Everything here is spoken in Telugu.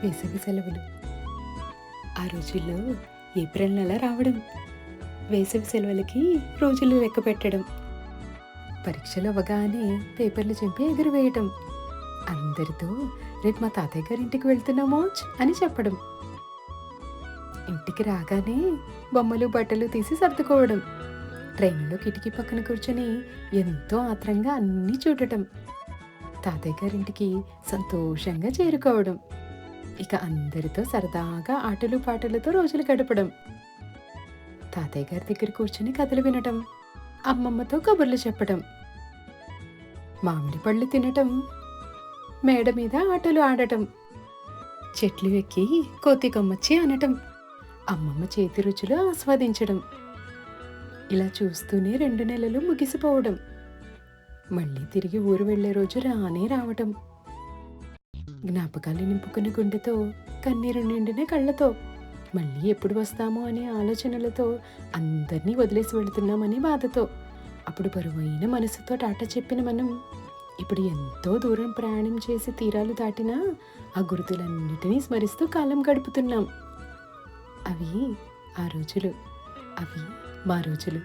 వేసవి సెలవులు. ఆ రోజుల్లో ఏప్రిల్ నెల రావడం, వేసవి సెలవులకి రోజులు లెక్క పెట్టడం, పరీక్షలు అవ్వగానే పేపర్లు చింపి ఎగురవేయటం, అందరితో రేపు మా తాతయ్య గారింటికి వెళ్తున్నామోచ్ అని చెప్పడం, ఇంటికి రాగానే బొమ్మలు బట్టలు తీసి సర్దుకోవడం, ట్రైన్లో కిటికీ పక్కన కూర్చొని ఎంతో ఆత్రంగా అన్నీ చూడటం, తాతయ్య గారింటికి సంతోషంగా చేరుకోవడం, ఇక అందరితో సరదాగా ఆటలు పాటలతో రోజులు గడపడం, తాతయ్య గారి దగ్గర కూర్చొని కథలు వినటం, అమ్మమ్మతో కబుర్లు చెప్పడం, మామిడి పళ్ళు తినటం, మేడ మీద ఆటలు ఆడటం, చెట్లు ఎక్కి కోతి కొమ్మచ్చి అనటం, అమ్మమ్మ చేతి రుచులు ఆస్వాదించడం, ఇలా చూస్తూనే 2 నెలలు ముగిసిపోవడం, మళ్ళీ తిరిగి ఊరు వెళ్ళే రోజు రానే రావటం, జ్ఞాపకాలు నింపుకుని గుండెతో, కన్నీరు నిండిన కళ్ళతో, మళ్ళీ ఎప్పుడు వస్తామో అనే ఆలోచనలతో, అందరినీ వదిలేసి వెళుతున్నామనే బాధతో, అప్పుడు బరువైన మనసుతో టాటా చెప్పిన మనం ఇప్పుడు ఎంతో దూరం ప్రయాణం చేసి తీరాలు దాటినా ఆ గుర్తులన్నిటినీ స్మరిస్తూ కాలం గడుపుతున్నాం. అవి ఆ రోజులు. అవి మా రోజులు.